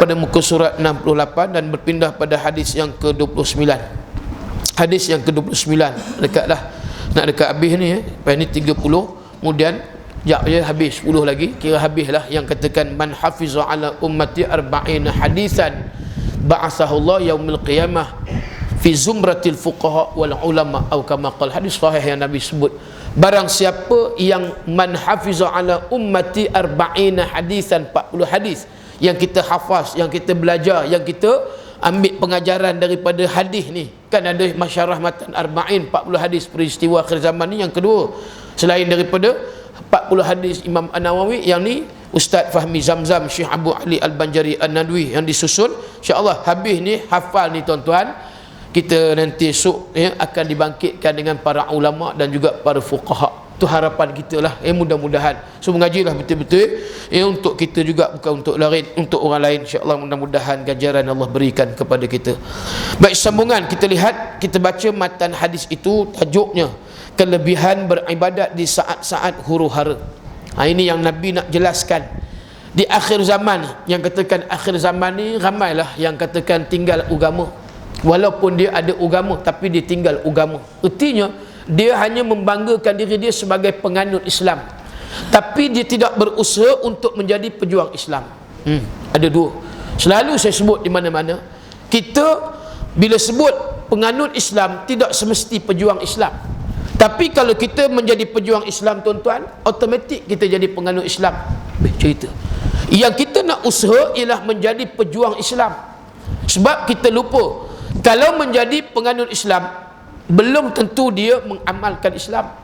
pada muka surat 68 dan berpindah pada hadis yang ke-29. Hadis yang ke-29 dekatlah nak dekat habis ni ni 30, kemudian sekejap je habis 10 lagi, kira habislah yang katakan man hafiza ala ummati arba'ina hadisan ba'athahu Allah yaumil qiyamah fi zumratil fuqaha wal ulama atau kama qala. Hadis sahih yang Nabi sebut, barang siapa yang man hafiza ala ummati arba'ina hadisan, 40 hadis yang kita hafaz, yang kita belajar, yang kita ambil pengajaran daripada hadis ni. Kan ada masyarah matan arba'in, 40 hadis peristiwa akhir zaman ni. Yang kedua, selain daripada 40 hadis Imam An-Nawawi, yang ni Ustaz Fahmi Zamzam, Syekh Abu Ali Al-Banjari An-Nadwi yang disusun. InsyaAllah habis ni, hafal ni tuan-tuan, kita nanti esok akan dibangkitkan dengan para ulama dan juga para fuqaha. Itu harapan kita lah. Mudah-mudahan so mengajilah betul-betul untuk kita juga, bukan untuk lain, untuk orang lain. InsyaAllah mudah-mudahan ganjaran Allah berikan kepada kita. Baik, sambungan kita lihat, kita baca matan hadis itu, tajuknya kelebihan beribadat di saat-saat huru-hara. Ini yang Nabi nak jelaskan di akhir zaman. Yang katakan akhir zaman ni ramailah yang katakan tinggal agama, walaupun dia ada agama tapi dia tinggal agama. Artinya dia hanya membanggakan diri dia sebagai penganut Islam, tapi dia tidak berusaha untuk menjadi pejuang Islam. Ada dua. Selalu saya sebut di mana-mana, kita bila sebut penganut Islam tidak semesti pejuang Islam. Tapi kalau kita menjadi pejuang Islam tuan-tuan, automatik kita jadi penganut Islam. Cerita yang kita nak usaha ialah menjadi pejuang Islam. Sebab kita lupa, kalau menjadi penganut Islam belum tentu dia mengamalkan Islam.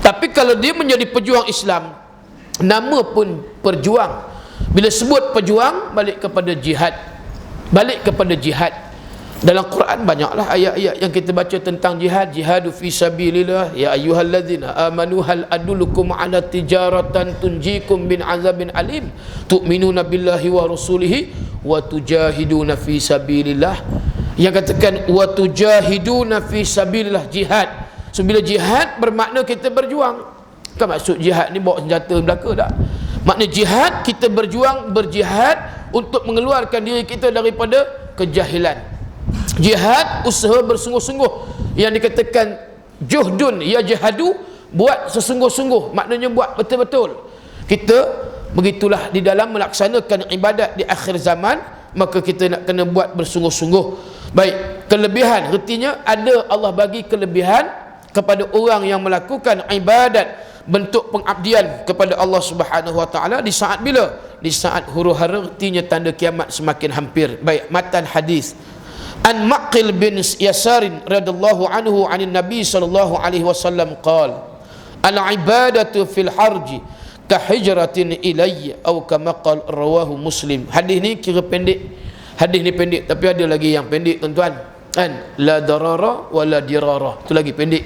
Tapi kalau dia menjadi pejuang Islam, nama pun perjuang. Bila sebut pejuang, balik kepada jihad. Balik kepada jihad. Dalam Quran banyaklah ayat-ayat yang kita baca tentang jihad. Jihadu fi sabilillah, ya ayyuhalladzina amanu hal adullukum ala tijaratan tunjikum bin azabin alim tu'minuna billahi wa rasulihi wa tujahiduna fi sabilillah. Yang katakan wa tujahiduna fi sabilillah, jihad. So bila jihad bermakna kita berjuang. Bukan maksud jihad ni bawa senjata belaka, tak. Makna jihad, kita berjihad untuk mengeluarkan diri kita daripada kejahilan. Jihad, usaha bersungguh-sungguh. Yang dikatakan juhdun ya jihadu, buat sesungguh-sungguh, maknanya buat betul-betul. Kita begitulah di dalam melaksanakan ibadat di akhir zaman, maka kita nak kena buat bersungguh-sungguh. Baik, kelebihan, artinya ada Allah bagi kelebihan kepada orang yang melakukan ibadat, bentuk pengabdian kepada Allah Subhanahu wa taala di saat bila? Di saat huru-hara, artinya tanda kiamat semakin hampir. Baik, matan hadis. An Maqil bin Yasarin radhiyallahu anhu anin Nabi sallallahu alaihi wasallam qala al-ibadatu fil harji ka hijratin ilayya atau kama qala rawahu Muslim. Hadis ni kira pendek. Hadis ni pendek, tapi ada lagi yang pendek tuan-tuan. Kan? La darara wala dirara. Itu lagi pendek.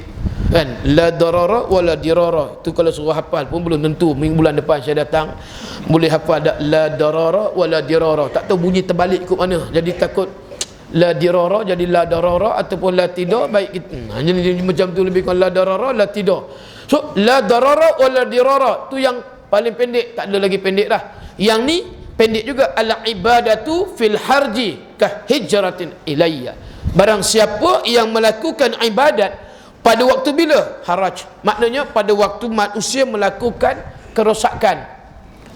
Kan? La darara wala dirara. Itu kalau suruh hafal pun belum tentu. Minggu bulan depan saya datang boleh hafal dak la darara wala dirara. Tak tahu bunyi terbalik ikut mana. Jadi takut la dirara jadi la darara ataupun la tidak, baik kita. Jadi macam tu lebih kurang la darara la tidak. So la darara wala dirara tu yang paling pendek, tak ada lagi pendek dah. Yang ni pendek juga, al ibadatu fil harji ka hijratin ilayya. Barang siapa yang melakukan ibadat pada waktu bila? Haraj. Maknanya pada waktu manusia melakukan kerosakan.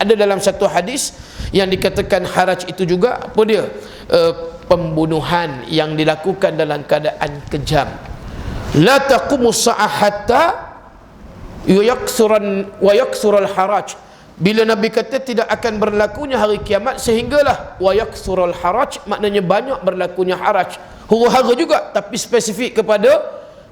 Ada dalam satu hadis yang dikatakan haraj itu juga apa dia? Pembunuhan yang dilakukan dalam keadaan kejam. La taqumu sa'ah hatta yaksuran wa yaksural haraj. Bila Nabi kata tidak akan berlakunya hari kiamat, sehinggalah wa yaksurul haraj, maknanya banyak berlakunya haraj. Huru-hara juga, tapi spesifik kepada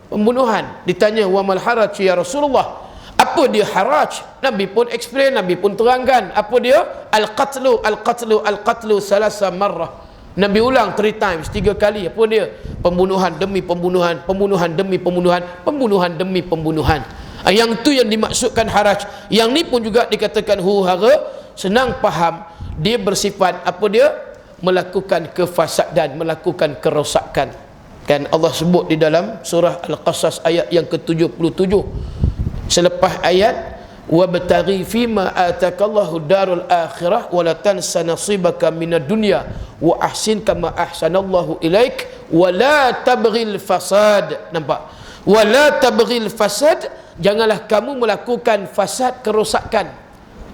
pembunuhan. Ditanya wa mal haraj ya Rasulullah, apa dia haraj? Nabi pun explain, Nabi pun terangkan apa dia. Al-qatlu salasa marrah. Nabi ulang 3 times, 3 kali. Apa dia? Pembunuhan demi pembunuhan, pembunuhan demi pembunuhan, pembunuhan demi pembunuhan. Yang tu yang dimaksudkan haraj. Yang ni pun juga dikatakan huru-hara. Senang faham, dia bersifat apa dia? Melakukan kefasadan, melakukan kerosakan. Kan Allah sebut di dalam surah Al-Qasas ayat yang ke-77. Selepas ayat wabtaghi fima atakallahu darul akhirah wa la tansa nasibaka minad dunya wa ahsin kama ahsanallahu ilaik wa la tabghil fasad. Nampak? Wa la tabghil fasad, janganlah kamu melakukan fasad, kerosakan.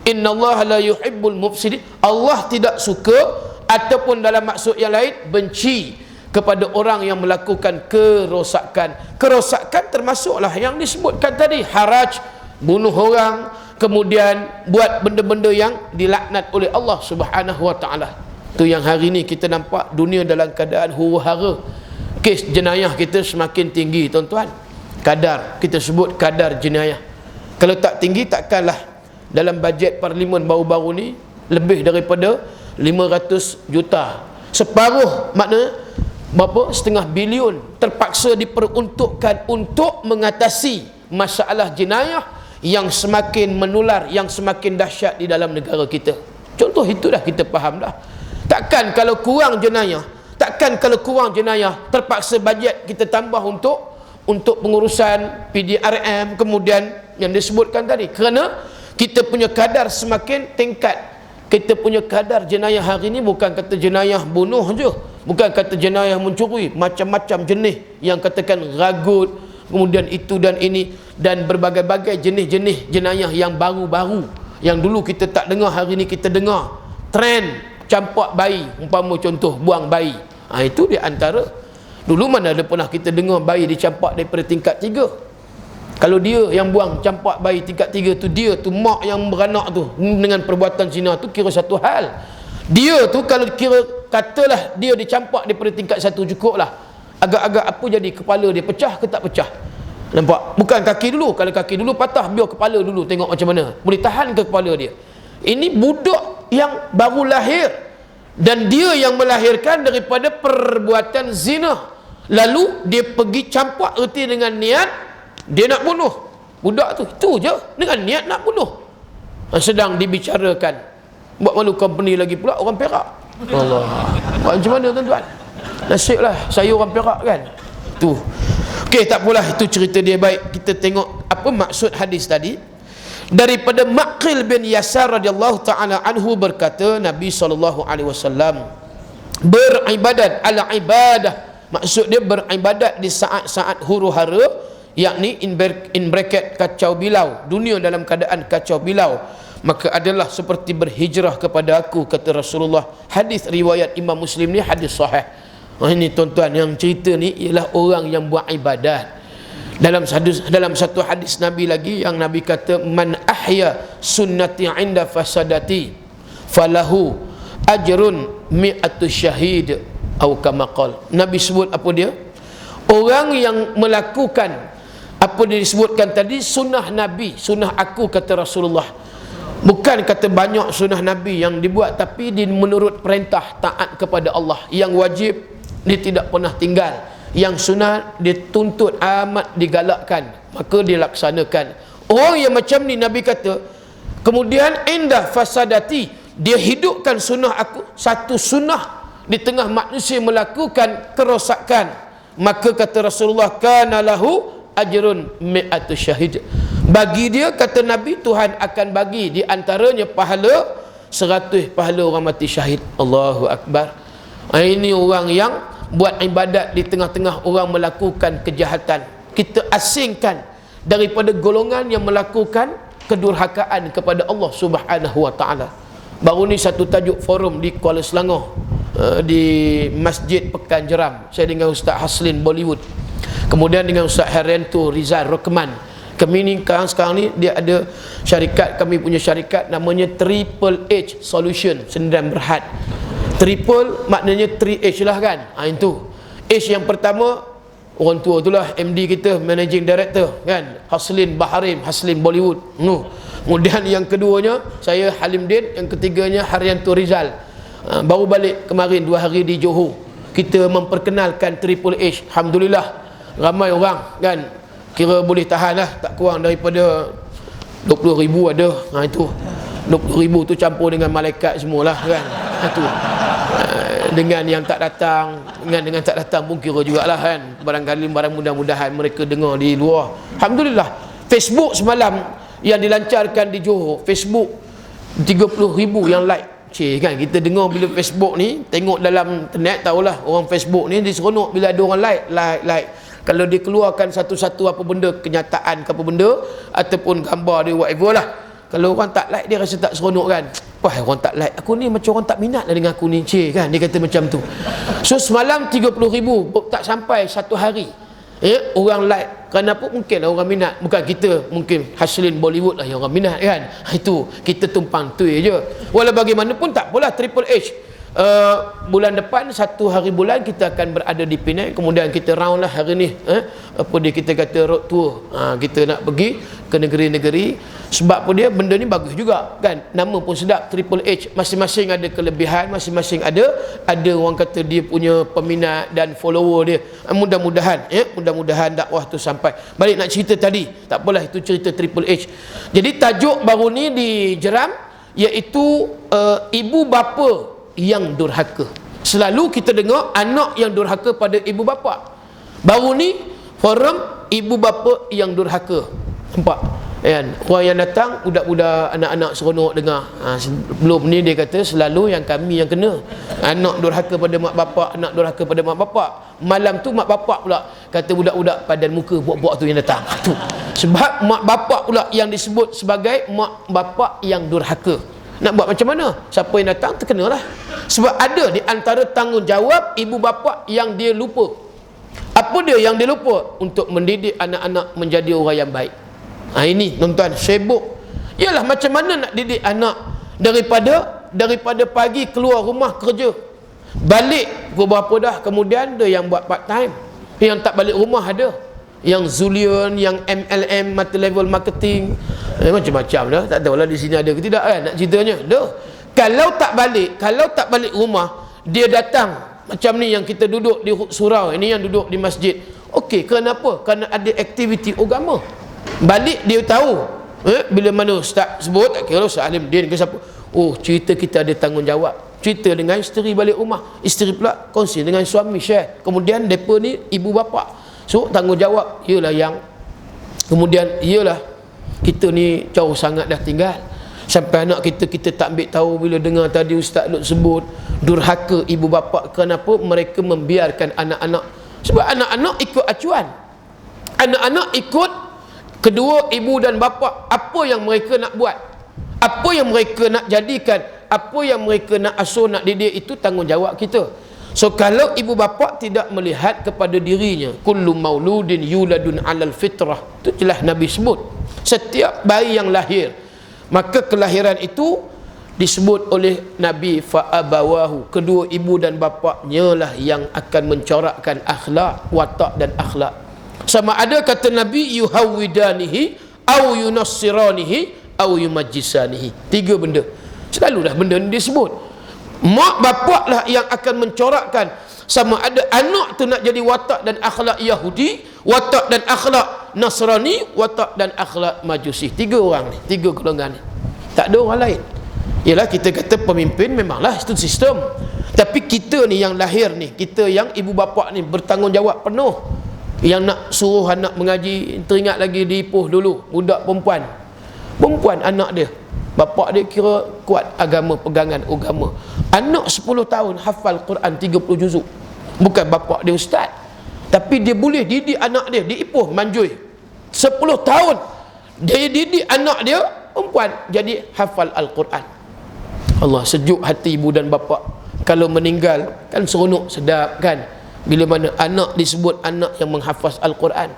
Innallaha la yuhibbul mufsidin, Allah tidak suka ataupun dalam maksud yang lain benci kepada orang yang melakukan kerosakan. Kerosakan termasuklah yang disebutkan tadi, haraj, bunuh orang, kemudian buat benda-benda yang dilaknat oleh Allah Subhanahu wa taala. Tu yang hari ni kita nampak dunia dalam keadaan huru-hara. Kes jenayah kita semakin tinggi, tuan-tuan. Kadar, kita sebut kadar jenayah. Kalau tak tinggi, takkanlah dalam bajet parlimen baru-baru ni lebih daripada 500 juta. Separuh, makna berapa? 0,5 bilion terpaksa diperuntukkan untuk mengatasi masalah jenayah yang semakin menular, yang semakin dahsyat di dalam negara kita. Contoh itu dah kita faham dah. Takkan kalau kurang jenayah, terpaksa bajet kita tambah untuk pengurusan PDRM, kemudian yang disebutkan tadi. Kerana kita punya kadar semakin tingkat. Kita punya kadar jenayah hari ini bukan kata jenayah bunuh je, bukan kata jenayah mencuri, macam-macam jenis yang katakan ragut, kemudian itu dan ini, dan berbagai-bagai jenis-jenis jenayah yang baru-baru, yang dulu kita tak dengar, hari ini kita dengar. Trend campak bayi, umpama contoh buang bayi, itu di antara. Dulu mana ada pernah kita dengar bayi dicampak daripada tingkat 3. Kalau dia yang buang campak bayi tingkat 3 tu, dia tu mak yang beranak tu dengan perbuatan zina tu kira satu hal. Dia tu kalau kira katalah dia dicampak daripada tingkat 1 cukup lah. Agak-agak apa jadi, kepala dia pecah ke tak pecah? Nampak? Bukan kaki dulu. Kalau kaki dulu patah, biar kepala dulu tengok macam mana. Boleh tahan ke kepala dia? Ini budak yang baru lahir, dan dia yang melahirkan daripada perbuatan zina. Lalu dia pergi campak erti dengan niat dia nak bunuh budak tu, itu je, dengan niat nak bunuh. Sedang dibicarakan, buat malu company lagi pula orang Perak. Allah, macam mana tuan-tuan? Nasiblah saya orang Perak kan. Tu. Okey, tak apalah, itu cerita dia. Baik, kita tengok apa maksud hadis tadi. Daripada Maqil bin Yasar radhiyallahu taala anhu berkata, Nabi SAW beribadat ala ibadah, maksud dia beribadat di saat-saat huru-hara, yakni in bracket kacau bilau, dunia dalam keadaan kacau bilau, maka adalah seperti berhijrah kepada aku, kata Rasulullah. Hadis riwayat Imam Muslim ni hadis sahih. Ini tuan-tuan, yang cerita ni ialah orang yang buat ibadat. Dalam satu hadis Nabi lagi, yang Nabi kata, man ahya sunnati inda fasadati falahu ajrun mi'atu syahid, atau kama qala. Nabi sebut apa dia? Orang yang melakukan apa dia disebutkan tadi, sunnah Nabi, sunnah aku, kata Rasulullah. Bukan kata banyak sunnah Nabi yang dibuat, tapi dia menurut perintah, taat kepada Allah. Yang wajib dia tidak pernah tinggal, yang sunnah dia tuntut amat digalakkan, maka dia laksanakan. Orang yang macam ni Nabi kata, kemudian indah fasadati, dia hidupkan sunnah aku, satu sunnah di tengah manusia melakukan kerosakan, maka kata Rasulullah, kana lahu ajrun mi'atu syahid, bagi dia, kata Nabi, Tuhan akan bagi di antaranya pahala 100 pahala orang mati syahid. Allahu Akbar. Ini orang yang buat ibadat di tengah-tengah orang melakukan kejahatan. Kita asingkan daripada golongan yang melakukan kedurhakaan kepada Allah Subhanahu wa taala. Baru ni satu tajuk forum di Kuala Selangor, di Masjid Pekan Jeram, saya dengan Ustaz Haslin Bollywood, kemudian dengan Ustaz Haryanto Rizal Rokman. Kami ni sekarang ni dia ada syarikat, kami punya syarikat namanya Triple H Solution, Sendirian Berhad. Triple maknanya 3H lah kan. Itu H yang pertama, orang tua itulah MD kita, Managing Director kan, Haslin Baharim, Haslin Bollywood. Kemudian yang keduanya saya Halim Din, yang ketiganya Haryanto Rizal. Baru balik kemarin 2 hari di Johor. Kita memperkenalkan Triple H. Alhamdulillah ramai orang kan, kira boleh tahan lah, tak kurang daripada 20,000 ada. Itu 20,000 tu campur dengan malaikat semualah kan. Itu dengan yang tak datang, dengan tak datang pun kira jugalah kan. Barangkali mudah-mudahan mereka dengar di luar. Alhamdulillah. Facebook semalam yang dilancarkan di Johor, Facebook 30,000 yang like. Cik kan, kita dengar bila Facebook ni, tengok dalam internet, tahulah orang Facebook ni dia seronok bila ada orang like. Kalau dia keluarkan satu-satu apa benda, kenyataan ke apa benda ataupun gambar dia whatever lah, kalau orang tak like dia rasa tak seronok kan. Wah, orang tak like aku ni, macam orang tak minat lah dengan aku ni, cik kan, dia kata macam tu. So semalam 30,000 tak sampai satu hari orang like. Kenapa? Mungkin orang minat, bukan kita, mungkin Haslin Bollywood lah yang orang minat kan. Itu kita tumpang tu je. Walau bagaimanapun tak apalah, Triple H bulan depan, satu hari bulan kita akan berada di Penang, kemudian kita round lah hari ni apa dia kita kata road tour. Kita nak pergi ke negeri-negeri. Sebab apa dia, benda ni bagus juga kan, nama pun sedap, Triple H. Masing-masing ada kelebihan, masing-masing ada orang kata dia punya peminat dan follower dia. Mudah-mudahan dakwah tu sampai. Balik nak cerita tadi, tak apalah, itu cerita Triple H. Jadi tajuk baru ni di Jeram, iaitu ibu bapa yang durhaka. Selalu kita dengar anak yang durhaka pada ibu bapa. Baru ni forum ibu bapa yang durhaka. Nampak kan, orang yang datang, budak-budak, anak-anak seronok dengar. Sebelum ni dia kata selalu yang kami yang kena, anak durhaka pada mak bapak, anak durhaka pada mak bapak. Malam tu mak bapak pula kata budak-budak padan muka buat-buat tu yang datang. Tu sebab mak bapak pula yang disebut sebagai mak bapak yang durhaka. Nak buat macam mana? Siapa yang datang terkenalah. Sebab ada di antara tanggungjawab ibu bapa yang dia lupa. Apa dia yang dia lupa? Untuk mendidik anak-anak menjadi orang yang baik. Ini tuan-tuan, sibuk. Yalah, macam mana nak didik anak daripada pagi keluar rumah kerja, balik pukul berapa dah, kemudian ada yang buat part time, yang tak balik rumah ada, yang Zulian, yang MLM, multi level marketing, macam-macam dah. Tak tahulah di sini ada ke tidak kan, nak ceritanya dah. Kalau tak balik rumah, dia datang macam ni, yang kita duduk di surau ini, yang duduk di masjid. Okey, kenapa? Kerana ada aktiviti agama. Balik dia tahu bila mana ustaz sebut, tak kira ustaz alim din ke siapa, oh cerita kita ada tanggungjawab. Cerita dengan isteri balik rumah, isteri pula kongsi dengan suami, share. Kemudian mereka ni ibu bapa, so tanggungjawab ialah yang kemudian ialah kita ni jauh sangat dah tinggal. Sampai anak kita tak ambil tahu. Bila dengar tadi ustaz Lut sebut durhaka ibu bapa, kenapa mereka membiarkan anak-anak? Sebab anak-anak ikut acuan, anak-anak ikut kedua ibu dan bapa. Apa yang mereka nak buat, apa yang mereka nak jadikan, apa yang mereka nak asuh, nak didik, itu tanggungjawab kita. So kalau ibu bapa tidak melihat kepada dirinya, kullu mauludin yuladun alal fitrah, itu jelas Nabi sebut, setiap bayi yang lahir, maka kelahiran itu disebut oleh Nabi fa'abawahu, kedua ibu dan bapaknya lah yang akan mencorakkan akhlak, watak dan akhlak. Sama ada kata Nabi yuhawidanihi au yunassiranihi au yumajjisanihi. Tiga benda. Selalu dah benda ni disebut. Mak bapak lah yang akan mencorakkan, sama ada anak tu nak jadi watak dan akhlak Yahudi, watak dan akhlak Nasrani, watak dan akhlak Majusi. Tiga orang ni, tiga golongan ni. Tak ada orang lain. Ialah kita kata pemimpin memanglah itu sistem. Tapi kita ni yang lahir ni, kita yang ibu bapa ni bertanggungjawab penuh. Yang nak suruh anak mengaji, teringat lagi di Ipoh dulu, budak perempuan anak dia, bapak dia kira kuat agama, pegangan agama. Anak 10 tahun hafal Quran 30 juzuk. Bukan bapak dia ustaz, tapi dia boleh didik anak dia di Ipoh Manjui. 10 tahun dia didik anak dia perempuan jadi hafal Al-Quran. Allah, sejuk hati ibu dan bapa. Kalau meninggal kan seronok, sedap kan, bila mana anak disebut anak yang menghafaz Al-Quran.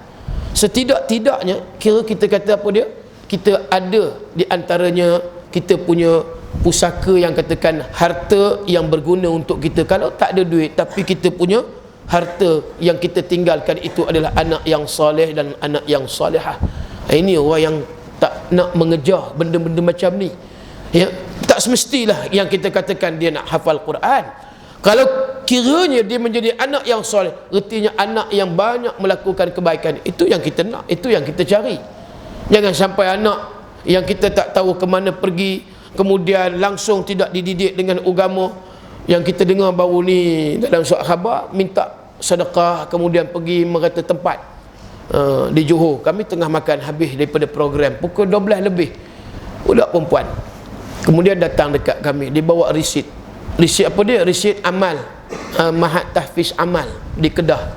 Setidak-tidaknya kira kita kata apa dia, kita ada di antaranya, kita punya pusaka yang katakan harta yang berguna untuk kita. Kalau tak ada duit tapi kita punya harta yang kita tinggalkan itu adalah anak yang soleh dan anak yang solehah. Ini orang yang tak nak mengejar benda-benda macam ni, ya. Tak semestilah yang kita katakan dia nak hafal Quran. Kalau kiranya dia menjadi anak yang soleh, artinya anak yang banyak melakukan kebaikan. Itu yang kita nak, itu yang kita cari. Jangan sampai anak yang kita tak tahu ke mana pergi, kemudian langsung tidak dididik dengan agama. Yang kita dengar baru ni dalam surat khabar, minta sedekah, kemudian pergi merata tempat. di Johor. Kami tengah makan, habis daripada program pukul 12 lebih, budak perempuan kemudian datang dekat kami, dia bawa risit apa dia, risit amal, Mahat Tahfiz Amal di Kedah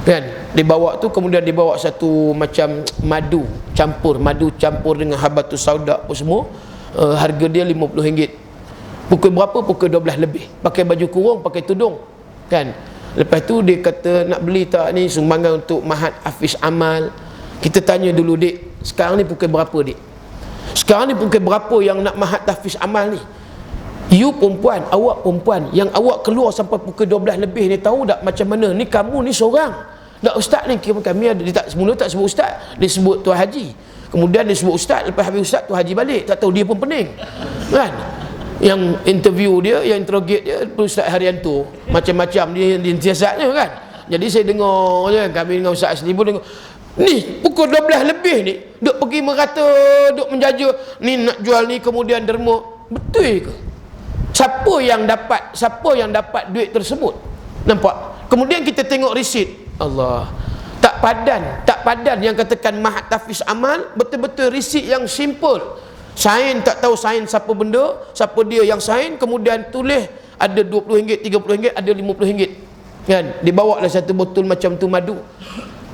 kan. Dibawa tu, kemudian dibawa satu macam madu campur dengan habatus sauda apa semua, harga dia RM50. Pukul berapa? Pukul 12 lebih, pakai baju kurung, pakai tudung kan. Lepas tu dia kata, nak beli tak ni sumbangan untuk Mahat Hafiz Amal. Kita tanya dulu, dik, sekarang ni pukul berapa dik? Sekarang ni pukul berapa yang nak Mahat Hafiz Amal ni? You perempuan, awak perempuan, yang awak keluar sampai pukul 12 lebih ni, tahu tak macam mana? Ni kamu ni seorang. Tak, ustaz ni kami ada, dia tak, semula tak sebut ustaz, dia sebut Tuan Haji. Kemudian dia sebut ustaz, lepas habis ustaz Tuan Haji balik, tak tahu dia pun pening. Kan? Yang interview dia, yang interrogate dia, Ustaz Haryanto, macam-macam dia siasatnya kan. Jadi saya dengar je, kami dengan Ustaz Asli pun dengar. Ni pukul 12 lebih ni duk pergi merata, duk menjaja ni nak jual ni, kemudian derma. Betul ke? Siapa yang dapat duit tersebut? Nampak? Kemudian kita tengok risit. Allah, tak padan yang katakan Mahat Tahfiz Amal, betul-betul risit yang simple. Sain tak tahu sain siapa benda, siapa dia yang sain, kemudian tulis ada RM20, RM30, ada RM50 kan. Dibawalah satu botol macam tu madu.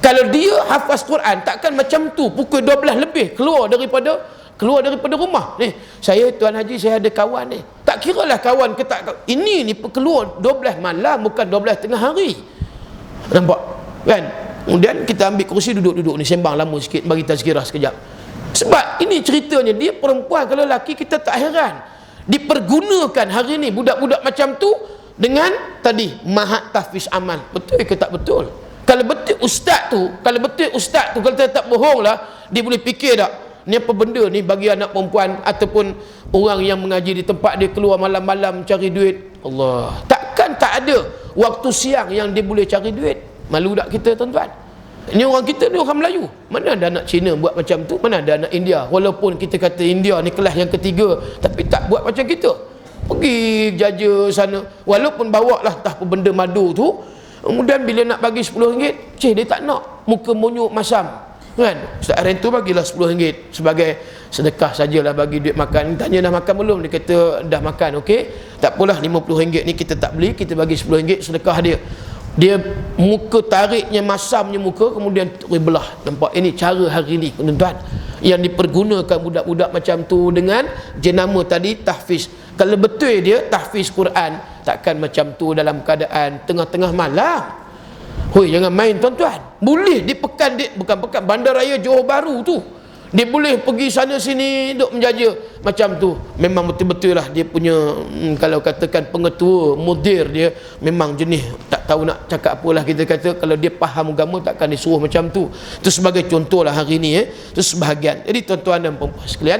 Kalau dia hafaz Quran, takkan macam tu pukul 12 lebih keluar daripada rumah ni. Saya Tuan Haji, saya ada kawan ni, tak kira lah kawan ke tak, ini ni keluar 12 malam, bukan 12 tengah hari. Nampak kan? Kemudian kita ambil kursi, duduk ni, sembang lama sikit, bagi tazkirah sekejap. Sebab ini ceritanya, dia perempuan, kalau lelaki kita tak heran dipergunakan hari ni budak-budak macam tu dengan tadi Mahat Tahfiz Amal. Betul ke tak betul? Kalau betul ustaz tu kalau tak bohong lah, dia boleh fikir tak ni apa benda ni bagi anak perempuan ataupun orang yang mengaji di tempat dia keluar malam-malam cari duit. Allah, takkan tak ada waktu siang yang dia boleh cari duit. Malu tak kita tuan-tuan? Ini orang kita ni orang Melayu. Mana ada anak Cina buat macam tu, mana ada anak India. Walaupun kita kata India ni kelas yang ketiga, tapi tak buat macam kita. Pergi jaja sana, walaupun bawa lah entah apa benda madu tu, kemudian bila nak bagi RM10, dia tak nak, muka monyuk masam kan. Ustaz Rentu bagilah RM10 sebagai sedekah sajalah, bagi duit makan. Tanya dah makan belum, dia kata dah makan. Okey, tak apalah, RM50 ni kita tak beli, kita bagi RM10 sedekah dia muka tariknya, masamnya muka, kemudian belah. Nampak? Ini cara hari ni tuan-tuan, yang dipergunakan budak-budak macam tu dengan jenama tadi tahfiz. Kalau betul dia tahfiz Quran, takkan macam tu dalam keadaan tengah-tengah malam. Hoi, jangan main tuan-tuan. Boleh di pekan, bukan pekan, Bandaraya Johor Bahru tu, dia boleh pergi sana sini duk menjaja macam tu. Memang betul-betul lah dia punya kalau katakan pengetua, mudir dia memang jenis tak tahu nak cakap apalah. Kita kata kalau dia faham agama takkan disuruh macam tu. Itu sebagai contoh lah hari ni, itu sebahagian. Jadi tuan-tuan dan puan-puan sekalian,